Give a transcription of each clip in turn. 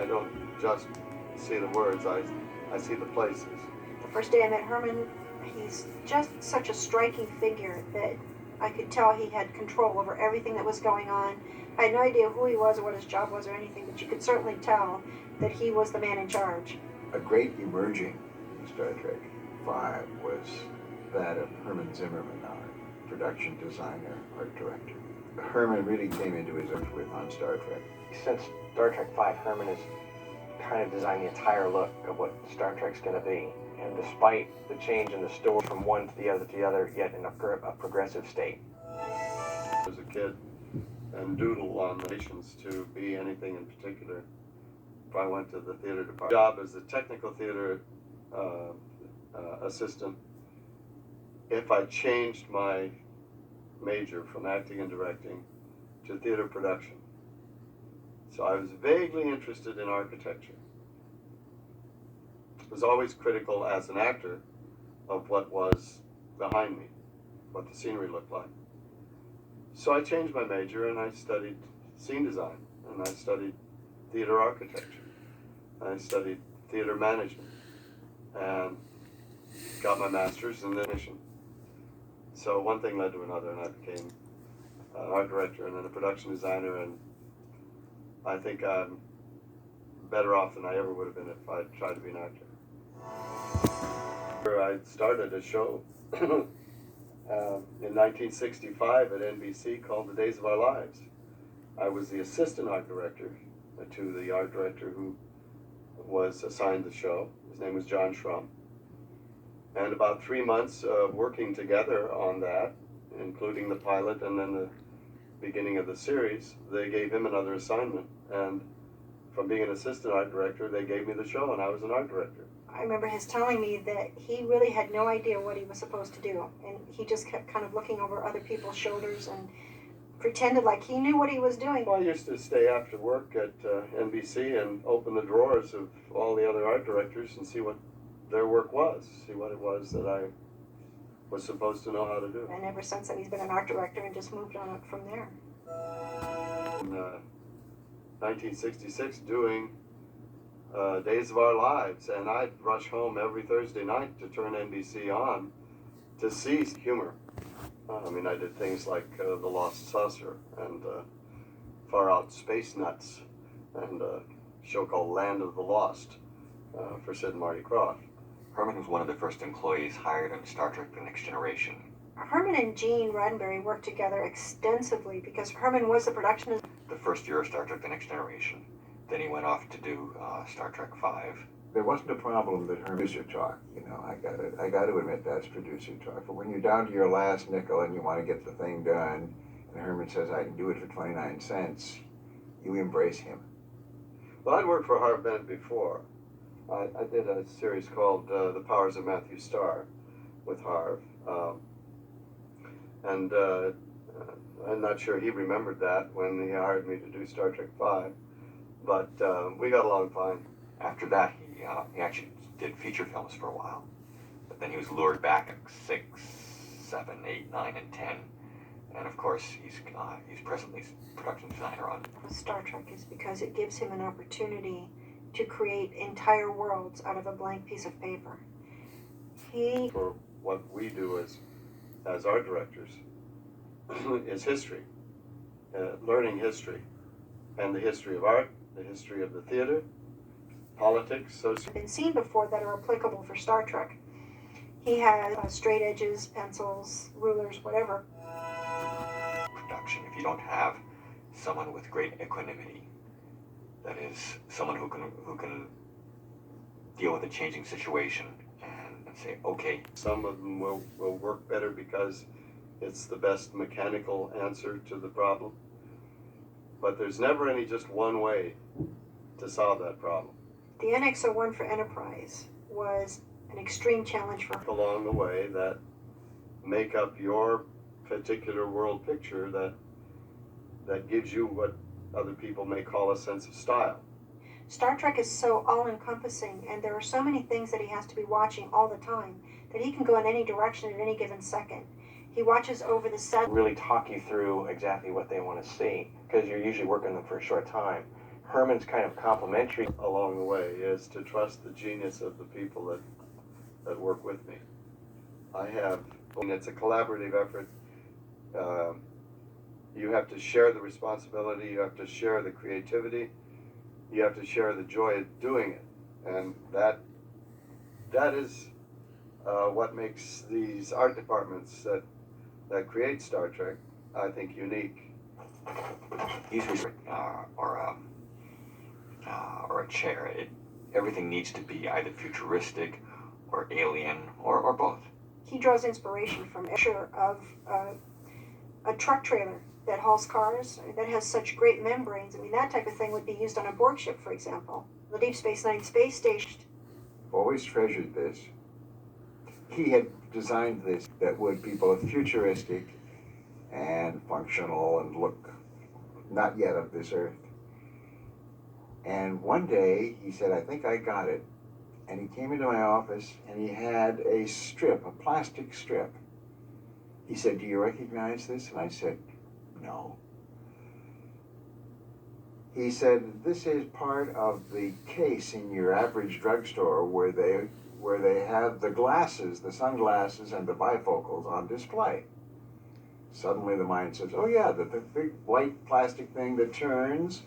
I don't just see the words, I see the places. The first day I met Herman, he's just such a striking figure that I could tell he had control over everything that was going on. I had no idea who he was or what his job was or anything, but you could certainly tell that he was the man in charge. A great emerging in Star Trek 5 was that of Herman Zimmerman, our production designer, art director. Herman really came into his own on Star Trek. Since Star Trek 5, Herman has kind of designed the entire look of what Star Trek's going to be. And despite the change in the story from one to the other, yet in a progressive state. As a kid, and doodle on the nations to be anything in particular. If I went to the theater department, job as a technical theater assistant, if I changed my major from acting and directing to theater production. So I was vaguely interested in architecture. I was always critical as an actor of what was behind me, what the scenery looked like. So I changed my major and I studied scene design, and I studied theater architecture. I studied theater management and got my master's in the mission. So one thing led to another, and I became an art director and then a production designer, and I think I'm better off than I ever would have been if I'd tried to be an actor. I started a show in 1965 at NBC called The Days of Our Lives. I was the assistant art director to the art director who was assigned the show. His name was John Schrum. And about 3 months of working together on that, including the pilot and then the beginning of the series, they gave him another assignment. And from being an assistant art director, they gave me the show, and I was an art director. I remember his telling me that he really had no idea what he was supposed to do, and he just kept kind of looking over other people's shoulders and pretended like he knew what he was doing. Well, I used to stay after work at NBC and open the drawers of all the other art directors and see what their work was, see what it was that I was supposed to know how to do. And ever since then, he's been an art director and just moved on up from there. In 1966, doing Days of Our Lives, and I'd rush home every Thursday night to turn NBC on to see humor. I mean, I did things like The Lost Saucer and Far Out Space Nuts and a show called Land of the Lost for Sid and Marty Krofft. Herman was one of the first employees hired on Star Trek The Next Generation. Herman and Gene Roddenberry worked together extensively because Herman was the production. The first year of Star Trek The Next Generation. Then he went off to do Star Trek 5. There wasn't a problem that Herman producer talk, you know, I got to admit that's producer talk. But when you're down to your last nickel and you want to get the thing done, and Herman says, I can do it for 29 cents, you embrace him. Well, I'd worked for Harv Bennett before. I did a series called The Powers of Matthew Starr with Harv. And I'm not sure he remembered that when he hired me to do Star Trek 5. But we got along fine. After that, he actually did feature films for a while. But then he was lured back at 6, 7, 8, 9, and 10. And of course, he's presently production designer on Star Trek is because it gives him an opportunity to create entire worlds out of a blank piece of paper. For what we do as art directors is history, learning history, and the history of art, the history of the theater, politics. So been seen before that are applicable for Star Trek. He has straight edges, pencils, rulers, whatever. Production, if you don't have someone with great equanimity, that is, someone who can deal with a changing situation and say, okay. Some of them will work better because it's the best mechanical answer to the problem. But there's never any just one way to solve that problem. The NX-01 for Enterprise was an extreme challenge for along the way that make up your particular world picture that gives you what other people may call a sense of style. Star Trek is so all-encompassing, and there are so many things that he has to be watching all the time that he can go in any direction at any given second. He watches over the set. Really talk you through exactly what they want to see, because you're usually working them for a short time. Herman's kind of complimentary. Along the way is to trust the genius of the people that work with me. It's a collaborative effort. You have to share the responsibility, you have to share the creativity, you have to share the joy of doing it. And that is what makes these art departments that create Star Trek, I think, unique. Usually, or a chair. Everything needs to be either futuristic or alien or both. He draws inspiration from a picture of a truck trailer that hauls cars, that has such great membranes. I mean, that type of thing would be used on a Borg ship, for example. The Deep Space Nine space station. Always treasured this. He had designed this that would be both futuristic and functional and look not yet of this earth. And one day he said, I think I got it. And he came into my office and he had a strip, a plastic strip. He said, do you recognize this? And I said, no. He said, this is part of the case in your average drugstore where they have the glasses, the sunglasses and the bifocals on display. Suddenly the mind says, oh yeah, the big white plastic thing that turns.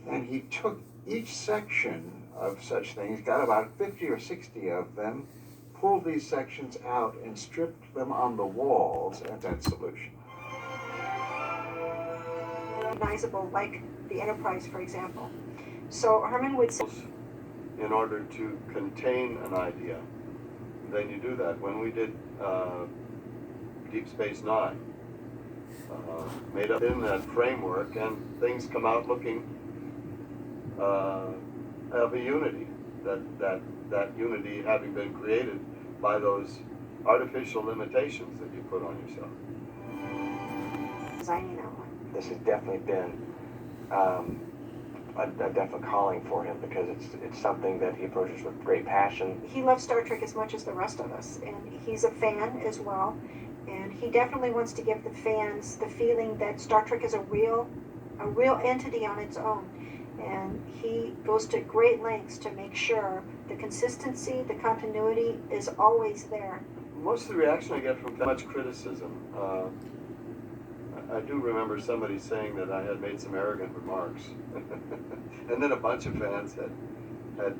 And he took each section of such things, got about 50 or 60 of them, pulled these sections out and stripped them on the walls at that solution. Recognizable, like the Enterprise, for example. So Herman would say, in order to contain an idea, then you do that. When we did Deep Space Nine, made up in that framework, and things come out looking of a unity, that unity having been created by those artificial limitations that you put on yourself. designing that one. This has definitely been a definite calling for him, because it's something that he approaches with great passion. He loves Star Trek as much as the rest of us, and he's a fan as well. And he definitely wants to give the fans the feeling that Star Trek is a real entity on its own. And he goes to great lengths to make sure the consistency, the continuity is always there. Most of the reaction I get from much criticism. I do remember somebody saying that I had made some arrogant remarks. And then a bunch of fans had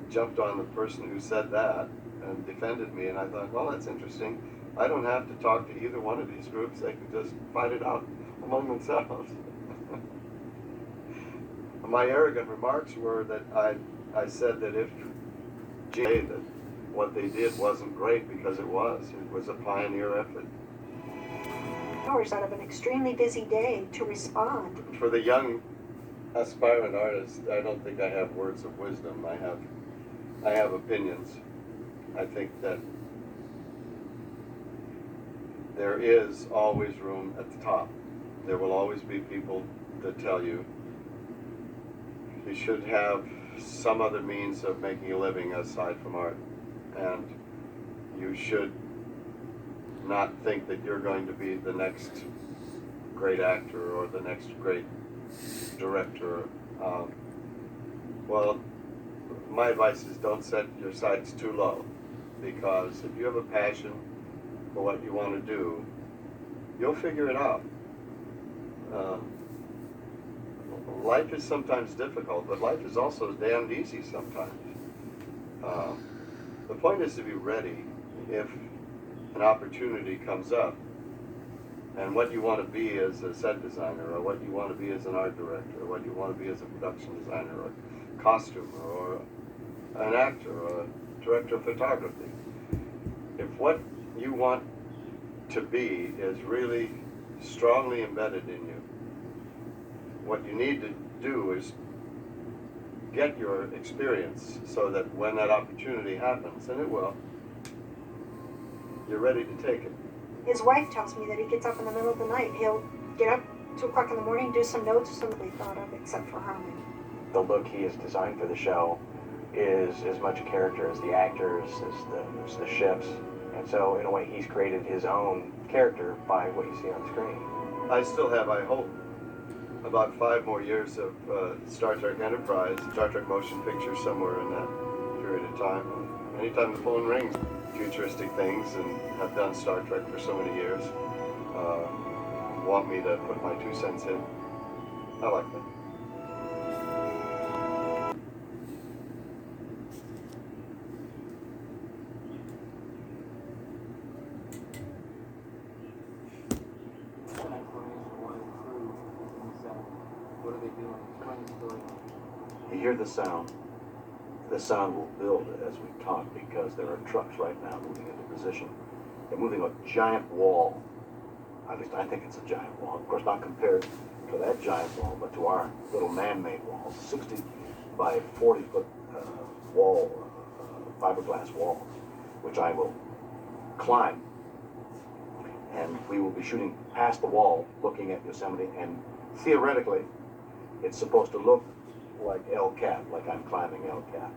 jumped on the person who said that and defended me, and I thought, well, that's interesting. I don't have to talk to either one of these groups. They can just fight it out among themselves. My arrogant remarks were that I said that if that what they did wasn't great, because it was a pioneer effort. Hours out of an extremely busy day to respond. For the young aspirant artist, I don't think I have words of wisdom. I have opinions. I think that there is always room at the top. There will always be people that tell you you should have some other means of making a living aside from art, and you should not think that you're going to be the next great actor or the next great director. Well, my advice is don't set your sights too low, because if you have a passion for what you want to do, you'll figure it out. Life is sometimes difficult, but life is also damned easy sometimes. The point is to be ready if an opportunity comes up, and what you want to be as a set designer, or what you want to be as an art director, or what you want to be as a production designer, or a costumer, or an actor, or a director of photography. If what you want to be is really strongly embedded in you, what you need to do is get your experience so that when that opportunity happens, and it will, you're ready to take it. His wife tells me that he gets up in the middle of the night. He'll get up 2 o'clock in the morning, do some notes, something they thought of, except for Herman. The look he has designed for the show is as much a character as the actors, as the ships. And so, in a way, he's created his own character by what you see on screen. I still have, I hope, about 5 more years of Star Trek Enterprise, Star Trek motion picture somewhere in that period of time. Anytime the phone rings, futuristic things, and have done Star Trek for so many years, want me to put my 2 cents in. I like that. You hear the sound. The sound will build as we talk because there are trucks right now moving into position. They're moving a giant wall. At least I think it's a giant wall. Of course, not compared to that giant wall, but to our little man-made wall, 60 by 40 foot wall, fiberglass wall, which I will climb. And we will be shooting past the wall, looking at Yosemite, and theoretically, it's supposed to look like El Cap, like I'm climbing El Cap,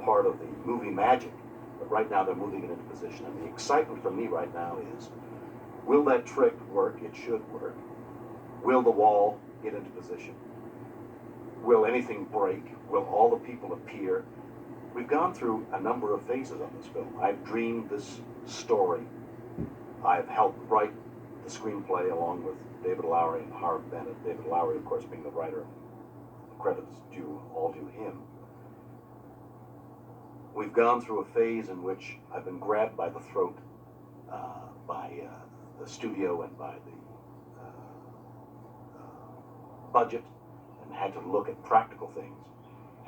part of the movie magic. But right now they're moving it into position. And the excitement for me right now is, will that trick work? It should work. Will the wall get into position? Will anything break? Will all the people appear? We've gone through a number of phases on this film. I've dreamed this story. I've helped write the screenplay along with David Lowery and Howard Bennett. David Lowery, of course, being the writer. Credits all due him. We've gone through a phase in which I've been grabbed by the throat by the studio and by the budget, and had to look at practical things.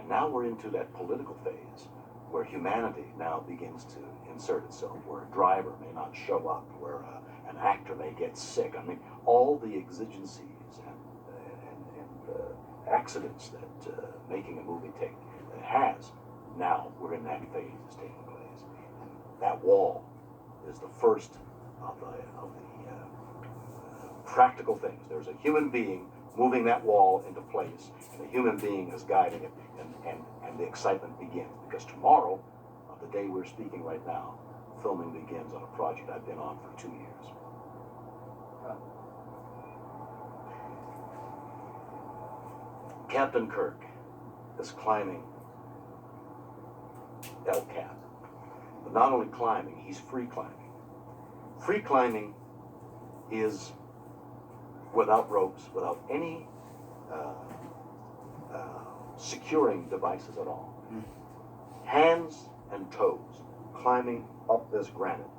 And now we're into that political phase where humanity now begins to insert itself, where a driver may not show up, where an actor may get sick. I mean, all the exigencies and accidents that making a movie has. Now we're in that phase is taking place, and that wall is the first of the practical things. There's a human being moving that wall into place, and a human being is guiding it, and the excitement begins, because tomorrow, the day we're speaking right now, filming begins on a project I've been on for 2 years. Captain Kirk is climbing El Cap. But not only climbing, he's free climbing. Free climbing is without ropes, without any securing devices at all. Hands and toes, climbing up this granite,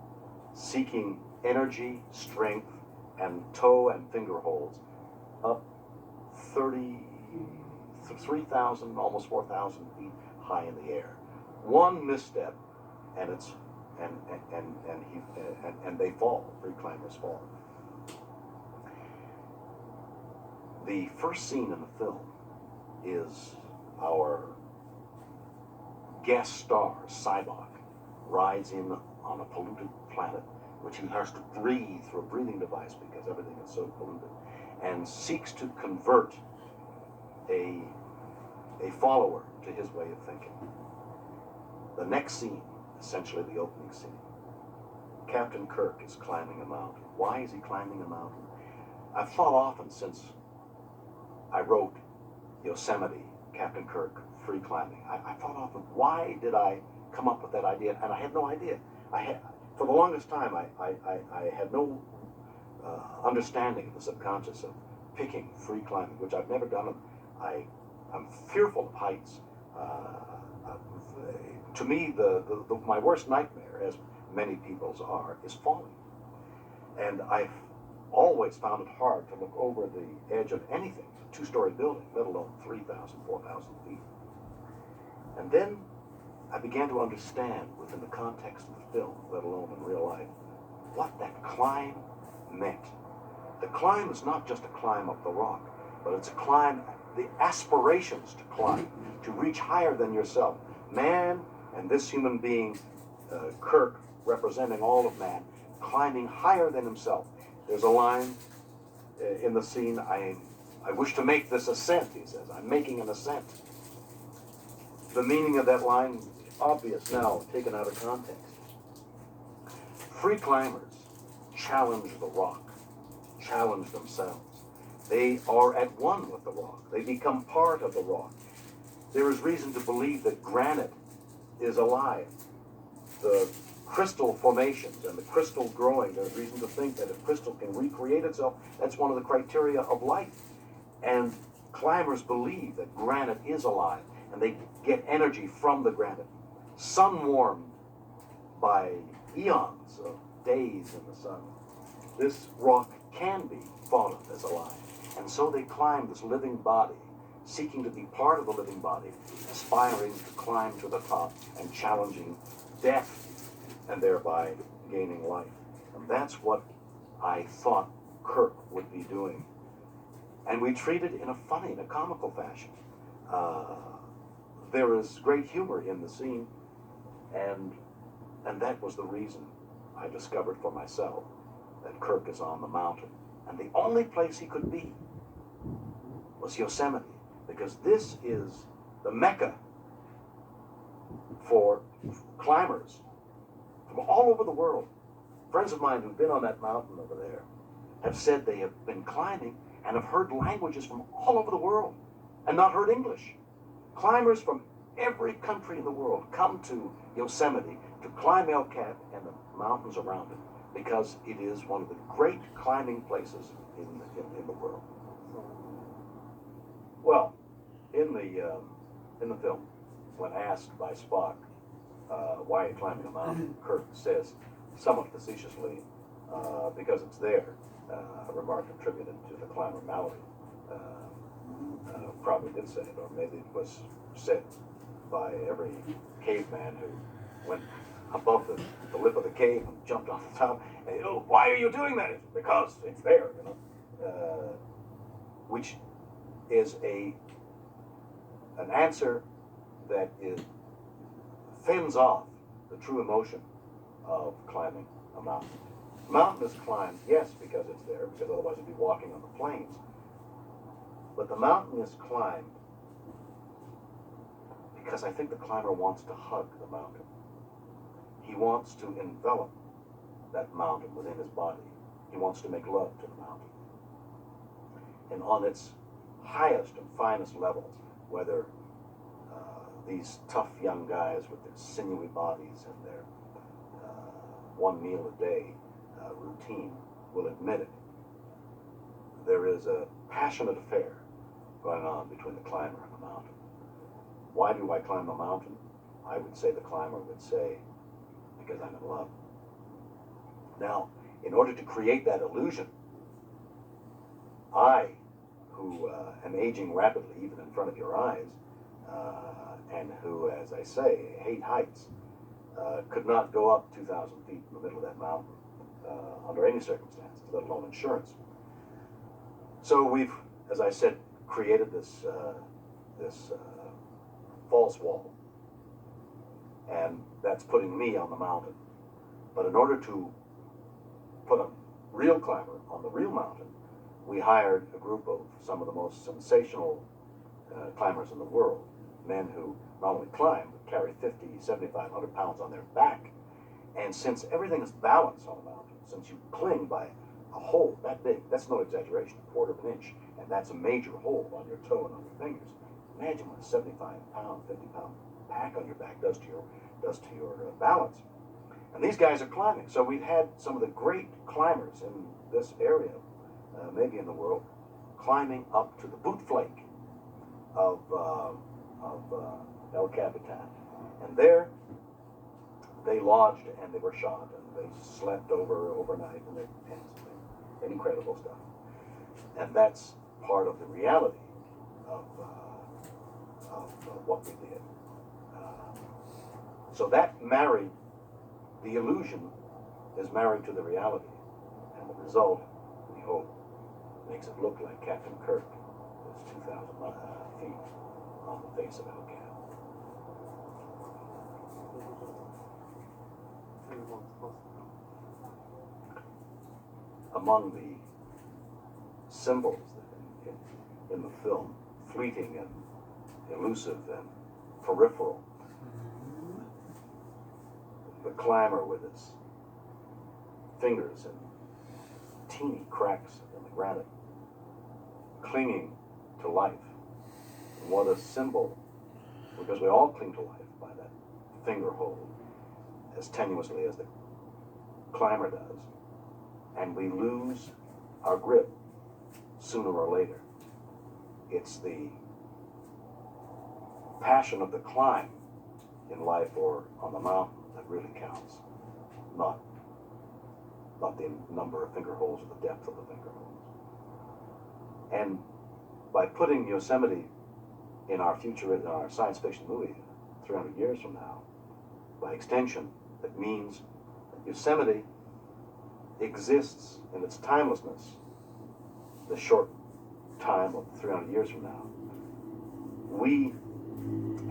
seeking energy, strength, and toe and finger holds up 3,000, almost 4,000 feet high in the air. One misstep, and it's and they fall. Free climbers fall. The first scene in the film is our guest star, Sybok, rides in on a polluted planet, which he has to breathe through a breathing device because everything is so polluted, and seeks to convert a follower to his way of thinking. The next scene, essentially the opening scene, Captain Kirk is climbing a mountain. Why is he climbing a mountain? I've thought often since I wrote Yosemite, Captain Kirk, free climbing. I thought often, why did I come up with that idea? And I had no idea. For the longest time, I had no understanding of the subconscious of picking free climbing, which I've never done. I'm fearful of heights. To me, my worst nightmare, as many people's are, is falling. And I've always found it hard to look over the edge of anything, a two-story building, let alone 3,000, 4,000 feet. And then I began to understand within the context of the film, let alone in real life, what that climb meant. The climb is not just a climb up the rock, but it's a climb, the aspirations to climb, to reach higher than yourself. Man and this human being, Kirk, representing all of man, climbing higher than himself. There's a line in the scene, I wish to make this ascent, he says. I'm making an ascent. The meaning of that line, obvious now, taken out of context. Free climbers challenge the rock, challenge themselves. They are at one with the rock. They become part of the rock. There is reason to believe that granite is alive. The crystal formations and the crystal growing, there's reason to think that if crystal can recreate itself, that's one of the criteria of life. And climbers believe that granite is alive, and they get energy from the granite. Sun warmed by eons of days in the sun, this rock can be thought of as alive. And so they climb this living body, seeking to be part of the living body, aspiring to climb to the top and challenging death, and thereby gaining life. And that's what I thought Kirk would be doing. And we treat it in a funny, in a comical fashion. There is great humor in the scene, and that was the reason I discovered for myself that Kirk is on the mountain. And the only place he could be was Yosemite, because this is the Mecca for climbers from all over the world. Friends of mine who've been on that mountain over there have said they have been climbing and have heard languages from all over the world and not heard English. Climbers from every country in the world come to Yosemite to climb El Cap and the mountains around it, because it is one of the great climbing places in the world. Well, in the film, when asked by Spock why are you climbing a mountain, Kirk says, somewhat facetiously, because it's there, a remark attributed to the climber Mallory. Probably did say it, or maybe it was said by every caveman who went above the lip of the cave and jumped off the top. And, oh, why are you doing that? It's because it's there, you know. Which is an answer that fends off the true emotion of climbing a mountain. A mountain is climbed, yes, because it's there, because otherwise you'd be walking on the plains. But the mountain is climbed because I think the climber wants to hug the mountain. He wants to envelop that mountain within his body. He wants to make love to the mountain. And on its highest and finest levels, whether these tough young guys with their sinewy bodies and their one meal a day routine will admit it, there is a passionate affair going on between the climber and the mountain. Why do I climb a mountain? I would say the climber would say, because I'm in love. Now, in order to create that illusion, I, who am aging rapidly even in front of your eyes, and who, as I say, hate heights, could not go up 2,000 feet in the middle of that mountain under any circumstances, let alone insurance. So we've, as I said, created this false wall, and that's putting me on the mountain. But in order to put a real climber on the real mountain, we hired a group of some of the most sensational climbers in the world, men who not only climb, but carry 50, 7,500 pounds on their back. And since everything is balanced on a mountain, since you cling by a hole that big, that's no exaggeration, a quarter of an inch, and that's a major hole on your toe and on your fingers. Imagine what a 75-pound, 50-pound pack on your back does to your balance. And these guys are climbing. So we've had some of the great climbers in this area, maybe in the world, climbing up to the boot flake of El Capitan. And there they lodged and they were shot and they slept overnight in their tents. Incredible stuff. And that's part of the reality of what we did. So that married, the illusion is married to the reality. And the result, we hope, makes it look like Captain Kirk is 2,000 feet on the face of El Cap. Among the symbols in the film, fleeting and elusive and peripheral, the climber with his fingers in teeny cracks in the granite clinging to life. And what a symbol, because we all cling to life by that finger hold as tenuously as the climber does, and we lose our grip sooner or later. It's the passion of the climb in life or on the mountain that really counts, not the number of finger holes or the depth of the finger holes. And by putting Yosemite in our future, in our science fiction movie 300 years from now, by extension, it means that Yosemite exists in its timelessness, the short time of 300 years from now. We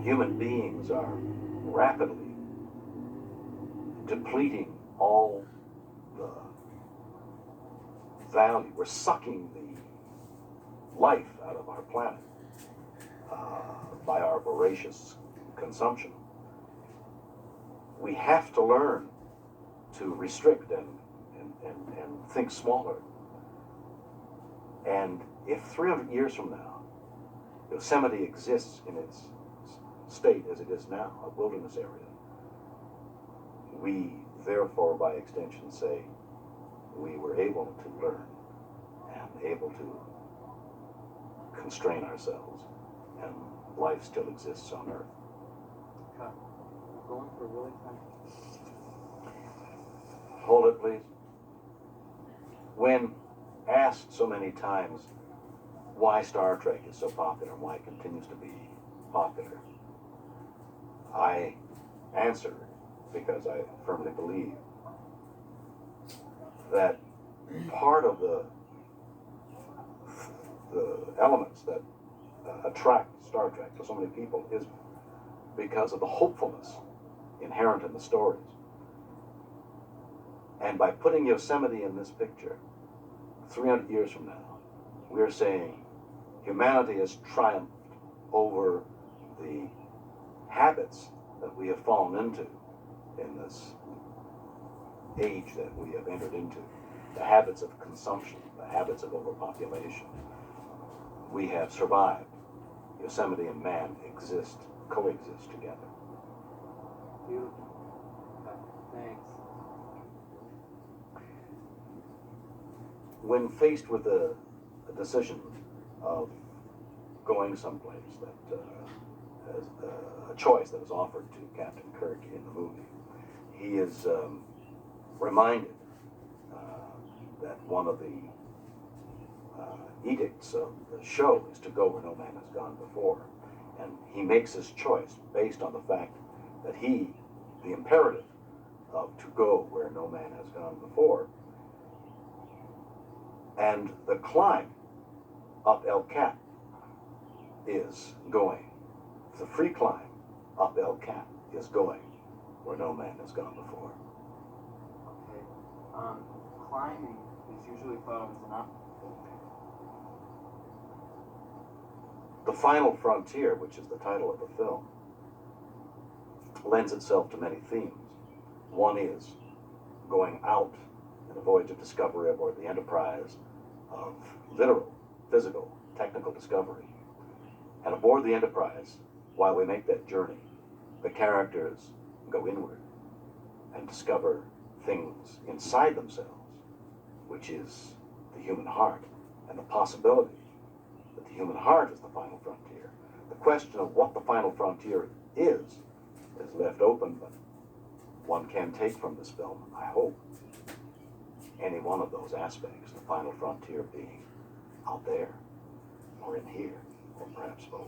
human beings are rapidly depleting all the value. We're sucking the life out of our planet by our voracious consumption. We have to learn to restrict and think smaller. And if 300 years from now, Yosemite exists in its state as it is now, a wilderness area, we therefore, by extension, say we were able to learn and able to constrain ourselves, and life still exists on Earth. Okay. We're going for a really time. Hold it, please. When asked so many times why Star Trek is so popular and why it continues to be popular, I answer because I firmly believe that part of the elements that attract Star Trek to so many people is because of the hopefulness inherent in the stories. And by putting Yosemite in this picture, 300 years from now, we're saying humanity has triumphed over the habits that we have fallen into in this age that we have entered into, the habits of consumption, the habits of overpopulation. We have survived. Yosemite and man coexist together. Beautiful. Okay. Thanks. When faced with a decision of going someplace, that a choice that is offered to Captain Kirk in the movie, he is reminded that one of the edicts of the show is to go where no man has gone before. And he makes his choice based on the fact that the imperative of to go where no man has gone before, and the climb up El Cap is going. The free climb up El Cap is going where no man has gone before. Okay. Climbing is usually thought of as an obstacle. The Final Frontier, which is the title of the film, lends itself to many themes. One is going out in a voyage of discovery aboard the Enterprise of literal, physical, technical discovery. And aboard the Enterprise, while we make that journey, the characters go inward and discover things inside themselves, which is the human heart, and the possibility that the human heart is the final frontier. The question of what the final frontier is left open, but one can take from this film, I hope, any one of those aspects, the final frontier being out there, or in here, or perhaps both.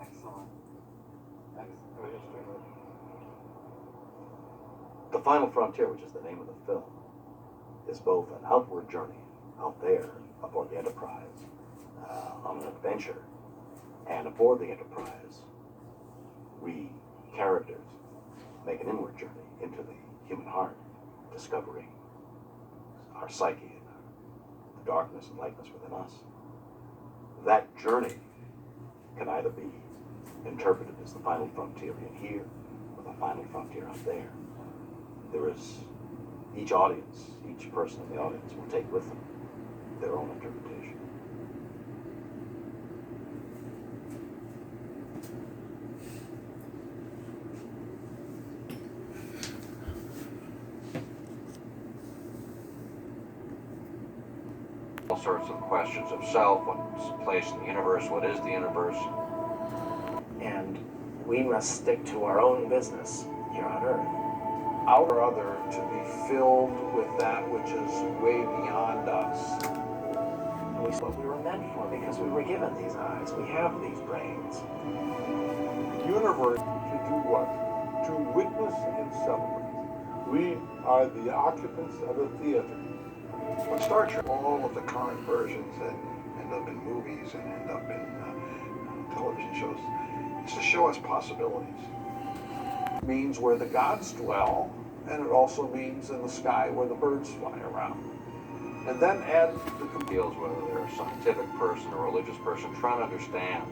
Excellent. The Final Frontier, which is the name of the film, is both an outward journey out there aboard the Enterprise on an adventure, and aboard the Enterprise, we characters make an inward journey into the human heart, discovering our psyche and the darkness and lightness within us. That journey can either be interpreted as the final frontier in here or the final frontier out there. There is each audience, each person in the audience will take with them their own interpretation. sorts of questions of self, what's place in the universe, what is the universe. And we must stick to our own business here on Earth. Our other to be filled with that which is way beyond us. And we what we were meant for because we were given these eyes. We have these brains. The universe to do what? To witness and celebrate. We are the occupants of the theater. When Star Trek, all of the current versions that end up in movies and end up in television shows, is to show us possibilities. It means where the gods dwell, and it also means in the sky where the birds fly around. And then add the Deals, whether they're a scientific person or a religious person, trying to understand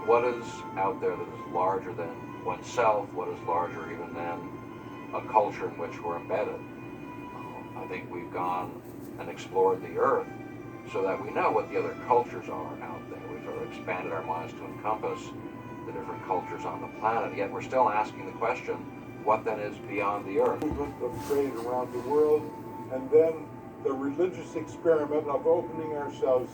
what is out there that is larger than oneself, what is larger even than a culture in which we're embedded. I think we've gone and explored the Earth so that we know what the other cultures are out there. We've sort of expanded our minds to encompass the different cultures on the planet, yet we're still asking the question, what then is beyond the Earth? Movement of trade around the world, and then the religious experiment of opening ourselves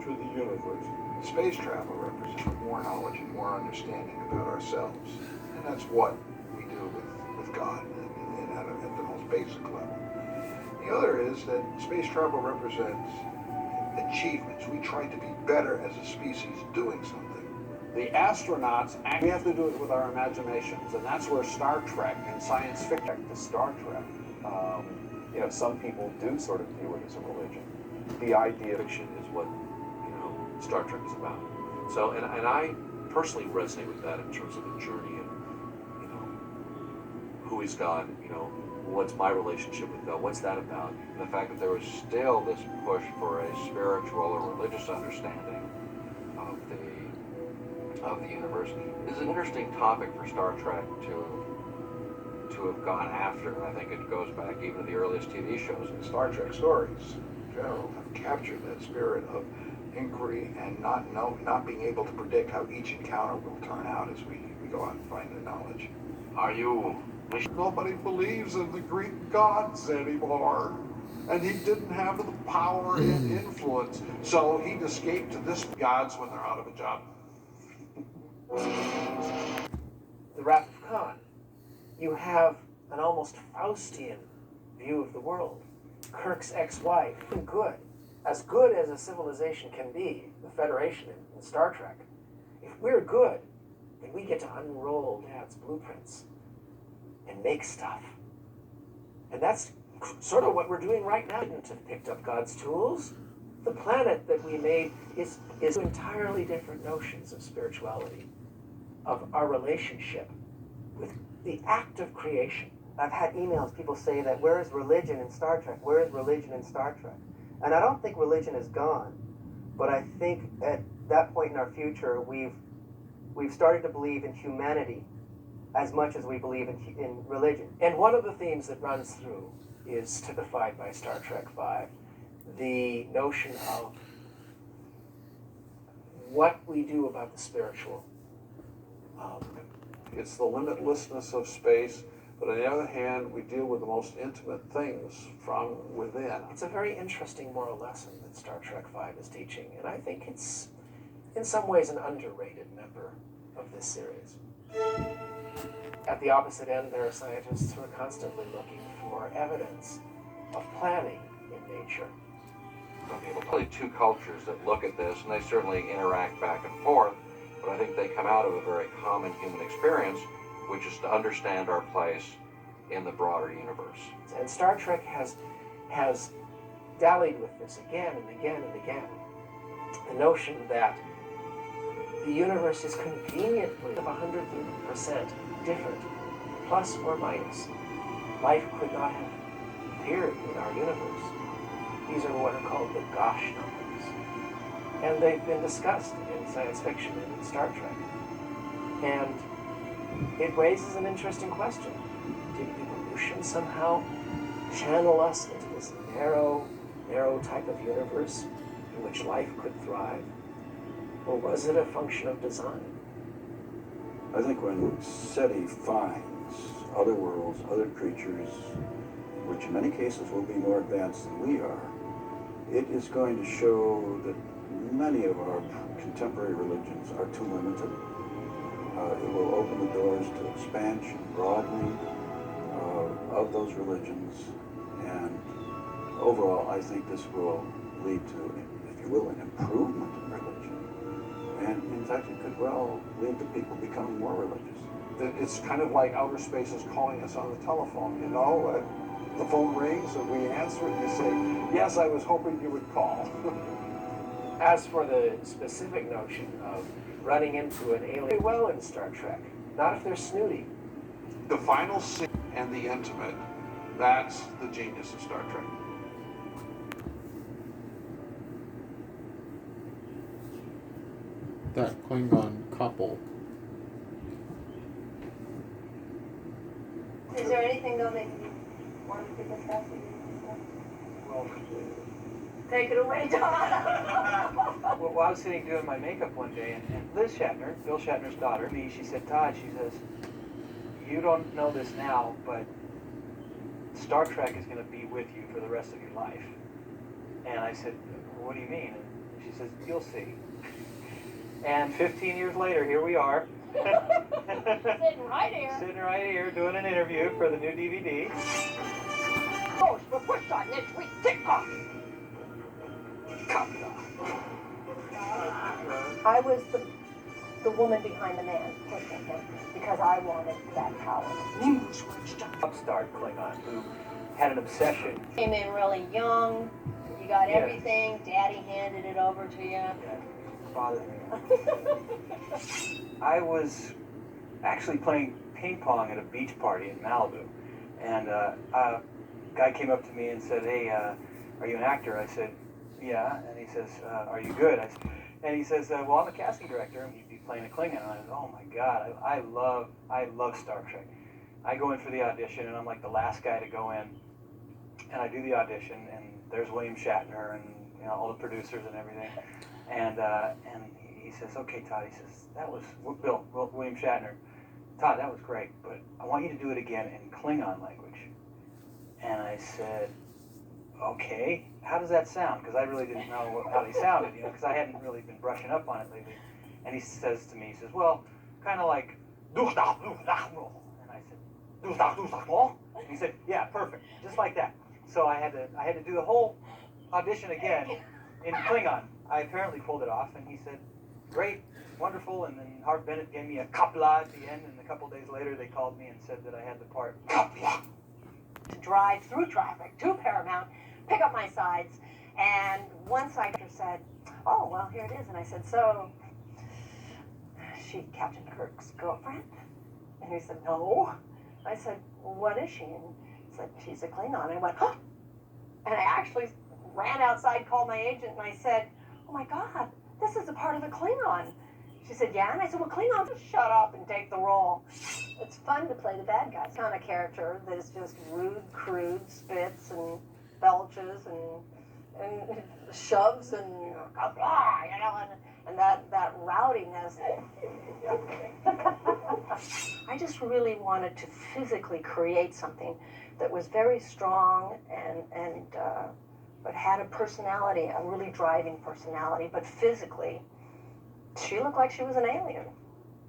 to the universe. Space travel represents more knowledge and more understanding about ourselves. And that's what we do with God at the most basic level. The other is that space travel represents achievements. We try to be better as a species doing something. The astronauts, we have to do it with our imaginations, and that's where Star Trek and science fiction. To Star Trek, some people do sort of view it as a religion. The idea of fiction is what Star Trek is about. So, and I personally resonate with that in terms of the journey and who is God? What's my relationship with God? What's that about? And the fact that there was still this push for a spiritual or religious understanding of the universe is an interesting topic for Star Trek to have gone after, and I think it goes back even to the earliest TV shows. The Star Trek stories in general have captured that spirit of inquiry and not being able to predict how each encounter will turn out as we go out and find the knowledge. Are you? Nobody believes in the Greek gods anymore. And he didn't have the power and influence, so he'd escape to this gods when they're out of a job. the Wrath of Khan. You have an almost Faustian view of the world. Kirk's ex-wife, as good as a civilization can be, the Federation in Star Trek. If we're good, then we get to unroll Dad's blueprints and make stuff. And that's sort of what we're doing right now. We didn't have picked up God's tools. The planet that we made is entirely different notions of spirituality, of our relationship with the act of creation. I've had emails, people say that, where is religion in Star Trek? Where is religion in Star Trek? And I don't think religion is gone, but I think at that point in our future, we've started to believe in humanity as much as we believe in religion. And one of the themes that runs through is typified by Star Trek V, the notion of what we do about the spiritual. It's the limitlessness of space, but on the other hand, we deal with the most intimate things from within. It's a very interesting moral lesson that Star Trek V is teaching, and I think it's, in some ways, an underrated member of this series. At the opposite end, there are scientists who are constantly looking for evidence of planning in nature. Probably two cultures that look at this, and they certainly interact back and forth, but I think they come out of a very common human experience, which is to understand our place in the broader universe. And Star Trek has dallied with this again and again and again. The notion that the universe is conveniently 100% different, plus or minus. Life could not have appeared in our universe. These are what are called the Gosh numbers. And they've been discussed in science fiction and in Star Trek. And it raises an interesting question. Did evolution somehow channel us into this narrow type of universe in which life could thrive? Or was it a function of design? I think when SETI finds other worlds, other creatures, which in many cases will be more advanced than we are, It is going to show that many of our contemporary religions are too limited. It will open the doors to expansion, broadening of those religions, and overall, I think this will lead to, if you will, an improvement in religion. And in fact, it could well lead to people becoming more religious. It's kind of like outer space is calling us on the telephone, you know? The phone rings and we answer it and you say, yes, I was hoping you would call. As for the specific notion of running into an alien, well in Star Trek, not if they're snooty. The final scene and the intimate, that's the genius of Star Trek. That Klingon couple. Is there anything though that you wanted to discuss? Well, Take it away, John. Well, I was sitting doing my makeup one day, and Liz Shatner, Bill Shatner's daughter, she said, Todd, she says, you don't know this now, but Star Trek is going to be with you for the rest of your life. And I said, what do you mean? And she says, you'll see. And 15 years later, here we are. Sitting right here. Sitting right here doing an interview for the new DVD. Goes for push on next week. Tick off. I was the woman behind the man pushing him because I wanted that power. Upstart Klingon who had an obsession. Came in really young. You got everything. Daddy handed it over to you. Bothered me. I was actually playing ping pong at a beach party in Malibu, and a guy came up to me and said, "Hey, are you an actor?" I said, "Yeah." And he says, "Are you good?" And he says, "Well, I'm a casting director, and you'd be playing a Klingon." And I said, "Oh my God, I love Star Trek." I go in for the audition, and I'm like the last guy to go in, and I do the audition, and there's William Shatner and all the producers and everything, and he says, "Okay, Todd," he says, "that was William Shatner. Todd, that was great, but I want you to do it again in Klingon language." And I said, "Okay, how does that sound?" Because I really didn't know how they sounded, because I hadn't really been brushing up on it lately. And he says to me, he says, "Well, kind of like, and I said, and he said, "Yeah, perfect, just like that." So I had to do the whole audition again in Klingon. I apparently pulled it off, and he said, "Great, wonderful." And then Harv Bennett gave me a kapla at the end, and a couple days later they called me and said that I had the part. To drive through traffic to Paramount, pick up my sides, and once I said, "Oh, well, here it is," and I said, "So, she Captain Kirk's girlfriend?" And he said, "No." I said, "Well, what is she?" And he said, "She's a Klingon." And I went, "Huh!" And I actually ran outside, called my agent, and I said, "Oh my God, this is a part of the Klingon." She said, "Yeah." And I said, "Well, Klingon, just shut up and take the role." It's fun to play the bad guy. It's kind of character that is just rude, crude, spits and belches and shoves and and that rowdiness. I just really wanted to physically create something that was very strong and but had a personality, a really driving personality, but physically, she looked like she was an alien.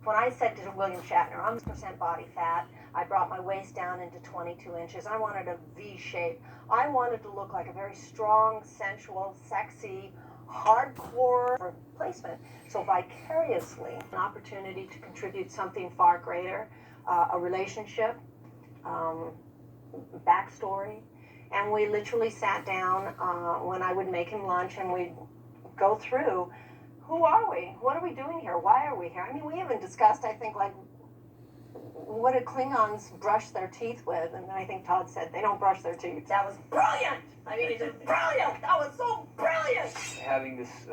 When I said to William Shatner, I'm 6% body fat, I brought my waist down into 22 inches, I wanted a V shape. I wanted to look like a very strong, sensual, sexy, hardcore replacement. So vicariously, an opportunity to contribute something far greater, a relationship, backstory. And we literally sat down when I would make him lunch and we'd go through, who are we? What are we doing here? Why are we here? I mean, we even discussed, I think, like, what do Klingons brush their teeth with? And I think Todd said they don't brush their teeth. That was brilliant! I mean, he said, brilliant! That was so brilliant! Having this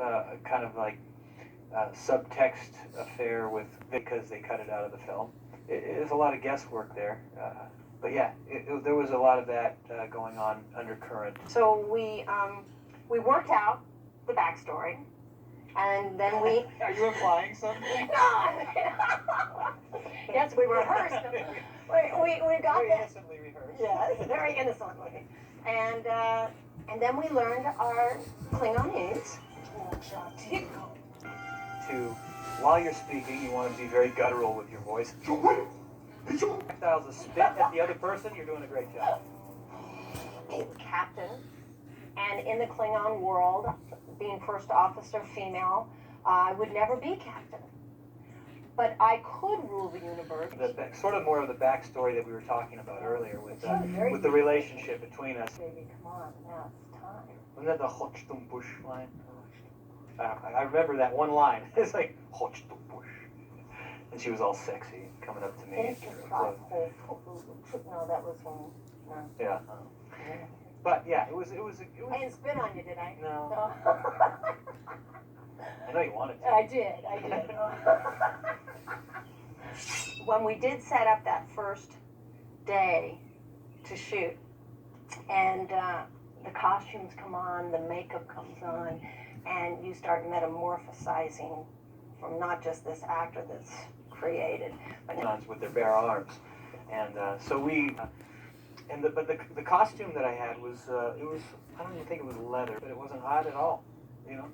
kind of like subtext affair with, because they cut it out of the film, there's a lot of guesswork there. But yeah, there was a lot of that going on undercurrent. So we worked out the backstory. And then we... Are you implying something? No! Yes, we rehearsed. We got very that. innocently rehearsed. Yes, very innocently. And And then we learned our Klingonese. While you're speaking, you want to be very guttural with your voice. Styles a spit at the other person, you're doing a great job. Captain. And in the Klingon world, being first officer female, I would never be captain. But I could rule the universe. Sort of more of the backstory that we were talking about earlier with the relationship between us. Baby, come on, now it's time. Wasn't that the Hochstumbusch line? I remember that one line. It's like, Hochstumbusch. And she was all sexy, coming up to me. No, that was one. No. Yeah. But yeah, it was. I didn't spit on you, did I? No. I know you wanted to. I did. When we did set up that first day to shoot, and the costumes come on, the makeup comes on, and you start metamorphosizing from not just this actor that's created, but with their bare arms, and so we. But the costume that I had was it was, I don't even think it was leather, but it wasn't hot at all. You know,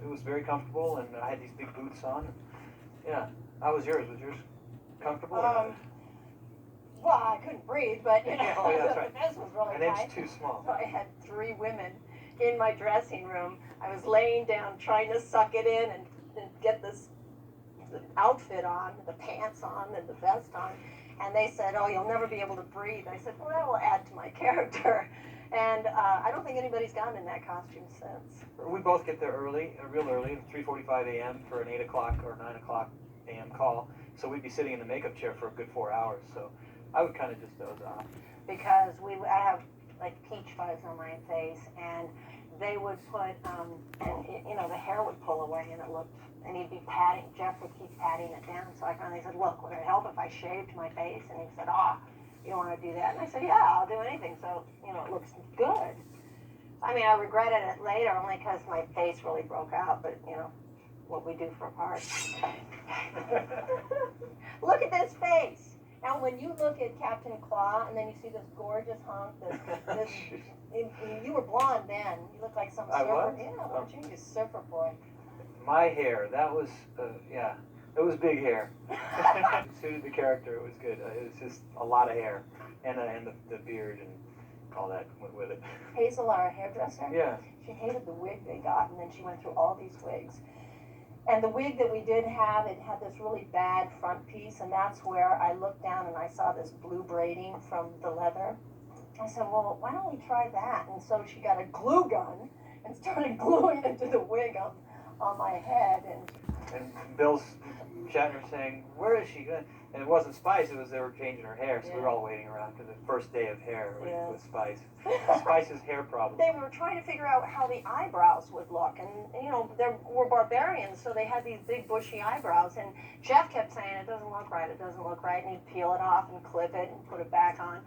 it was very comfortable, and I had these big boots on. Yeah, how was yours? Was yours comfortable? Well, I couldn't breathe, but you know, oh, yeah, that's right. This was really An nice. inch too small. So I had 3 women in my dressing room. I was laying down trying to suck it in and get the outfit on, the pants on, and the vest on. And they said, "Oh, you'll never be able to breathe." I said, "Well, that will add to my character." And I don't think anybody's gotten in that costume since. We both get there early, real early, 3:45 a.m. for an 8 o'clock or 9 o'clock a.m. call. So we'd be sitting in the makeup chair for a good 4 hours. So I would kind of just doze off. Because I have like peach fuzz on my face, and they would put, and you know, the hair would pull away, and it looked. And he'd be patting, Jeff would keep patting it down. So I finally said, "Look, would it help if I shaved my face?" And he said, "You don't want to do that?" And I said, "Yeah, I'll do anything. So, you know, it looks good." I mean, I regretted it later only because my face really broke out, but, you know, what we do for parts. Look at this face. Now, when you look at Captain Claw and then you see this gorgeous hunk, you were blonde then. You look like some surfer. I was? Yeah, weren't you? You're a surfer boy. My hair, that was, it was big hair. It suited the character, it was good. It was just a lot of hair. And the beard and all that went with it. Hazel, our hairdresser? Yeah. She hated the wig they got, and then she went through all these wigs. And the wig that we did have, it had this really bad front piece, and that's where I looked down and I saw this blue braiding from the leather. I said, well, why don't we try that? And so she got a glue gun and started gluing it to the wig on my head. And Bill's Shatner saying, "Where is she?" And it wasn't Spice, it was they were changing her hair, so we were all waiting around because the first day of hair with Spice. Spice's hair problem. They were trying to figure out how the eyebrows would look, and you know, they were barbarians, so they had these big bushy eyebrows, and Jeff kept saying, "It doesn't look right, it doesn't look right," and he'd peel it off and clip it and put it back on.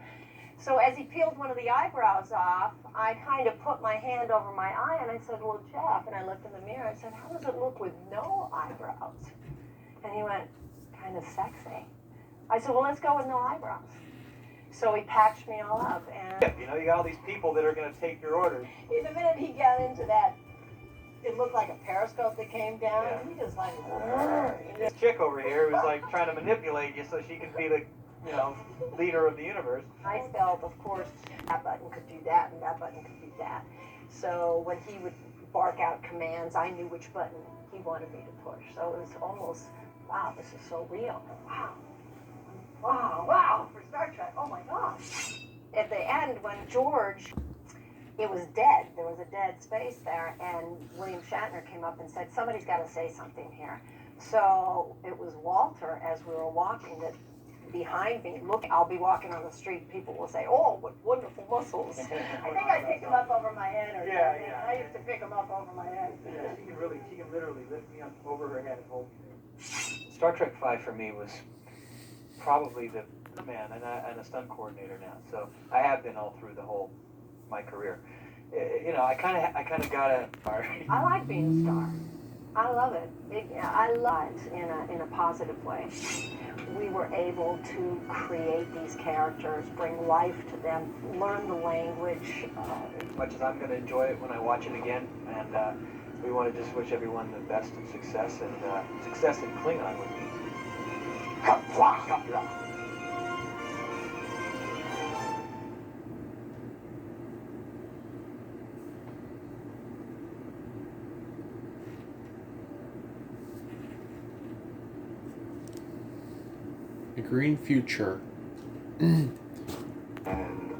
So as he peeled one of the eyebrows off, I kind of put my hand over my eye and I said, "Well, Jeff," and I looked in the mirror, I said, "How does it look with no eyebrows?" And he went, "Kind of sexy." I said, "Well, let's go with no eyebrows." So he patched me all up, and you know, you got all these people that are going to take your orders. The minute he got into that, it looked like a periscope that came down. Yeah. He just like, this chick over here was like trying to manipulate you so she could be the, you know, leader of the universe. I felt, of course, that button could do that and that button could do that. So when he would bark out commands, I knew which button he wanted me to push. So it was almost, wow, this is so real. Wow. Wow, wow, for Star Trek, oh my gosh. At the end, when George, it was dead, there was a dead space there, and William Shatner came up and said, "Somebody's got to say something here." So it was Walter, as we were walking, that behind me, look, I'll be walking on the street, people will say, "Oh, what wonderful muscles." I think I picked him up over my head or something. Yeah. I used to pick him up over my head. Yeah, she can literally lift me up over her head and hold me. Star Trek 5 for me was probably the man and a stunt coordinator now. So I have been all through my career. You know, I kind of got a. I like being a star. I love it. I love it in a positive way. We were able to create these characters, bring life to them, learn the language. As much as I'm going to enjoy it when I watch it again, and we want to just wish everyone the best of success, and success in Klingon would be. The Green Future. And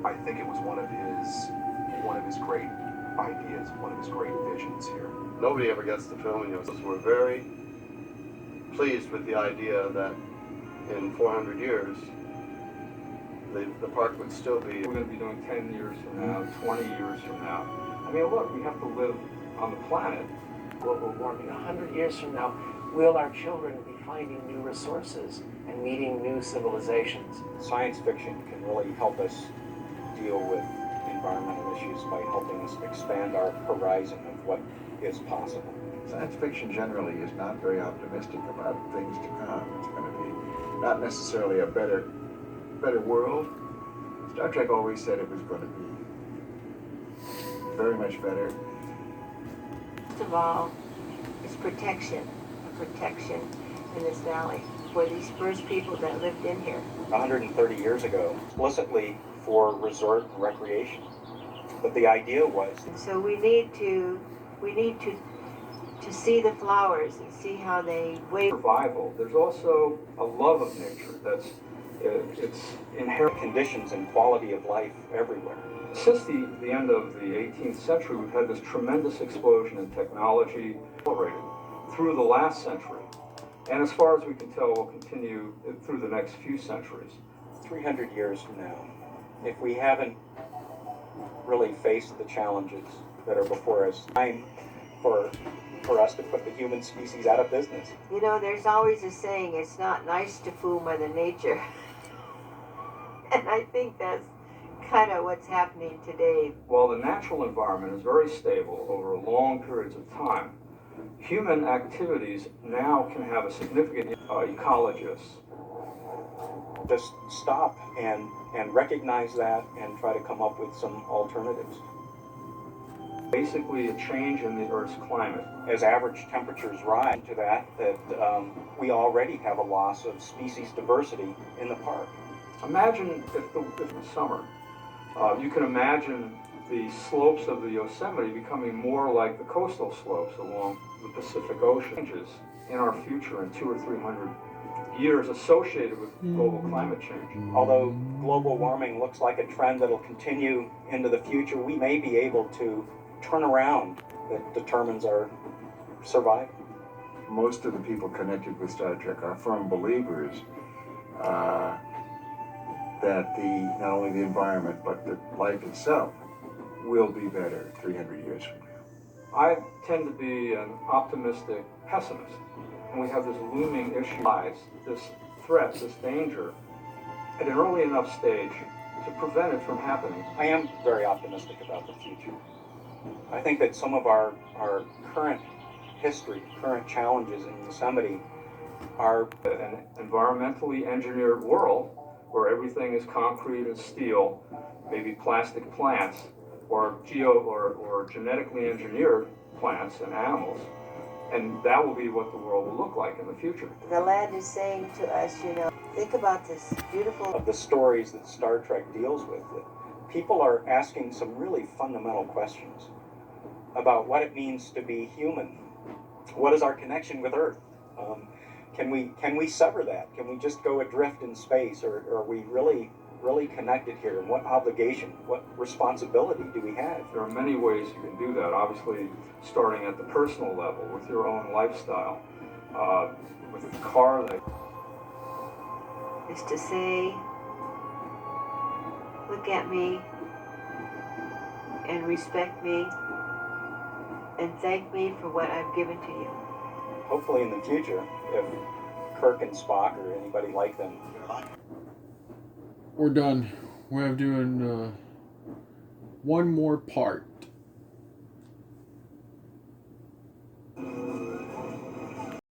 I think it was one of his great ideas, one of his great visions here. Nobody ever gets the film, and we're very pleased with the idea that in 400 years, the park would still be. We're going to be doing 10 years from now, 20 years from now. I mean, look, we have to live on the planet. Global warming, 100 years from now, will our children be finding new resources and meeting new civilizations? Science fiction can really help us deal with environmental issues by helping us expand our horizon of what is possible. Science fiction generally is not very optimistic about things to come. It's going to be not necessarily a better world. Star Trek always said it was going to be very much better. First of all, it's protection in this valley for these first people that lived in here. 130 years ago, explicitly for resort and recreation. But the idea was... So we need to see the flowers and see how they wave. Survival. There's also a love of nature that's it's inherent. Conditions and quality of life everywhere. Since the end of the 18th century, we've had this tremendous explosion in technology accelerated through the last century. And as far as we can tell, will continue through the next few centuries. 300 years from now, if we haven't really faced the challenges that are before us, time for us to put the human species out of business. You know, there's always a saying, it's not nice to fool Mother Nature. And I think that's kind of what's happening today. While the natural environment is very stable over long periods of time, human activities now can have a significant ecologists. Just stop and recognize that and try to come up with some alternatives. Basically a change in the Earth's climate. As average temperatures rise to that we already have a loss of species diversity in the park. Imagine if the summer, you can imagine the slopes of the Yosemite becoming more like the coastal slopes along the Pacific Ocean. Changes in our future in 200 or 300 years associated with global climate change. Although global warming looks like a trend that'll continue into the future, we may be able to turn around that determines our survival. Most of the people connected with Star Trek are firm believers that not only the environment but the life itself will be better 300 years from now. I tend to be an optimistic pessimist, and we have this looming issue, this threat, this danger, at an early enough stage to prevent it from happening. I am very optimistic about the future. I think that some of our current history, current challenges in Yosemite are an environmentally engineered world where everything is concrete and steel, maybe plastic plants, or genetically engineered plants and animals. And that will be what the world will look like in the future. The land is saying to us, you know, think about this beautiful... Of the stories that Star Trek deals with, that people are asking some really fundamental questions about what it means to be human. What is our connection with Earth? Can we sever that? Can we just go adrift in space, or are we really connected here? And what obligation, what responsibility do we have? There are many ways you can do that. Obviously, starting at the personal level with your own lifestyle, with the car that is to say, look at me and respect me and thank me for what I've given to you. Hopefully in the future, if Kirk and Spock or anybody like them. We're done. We're doing one more part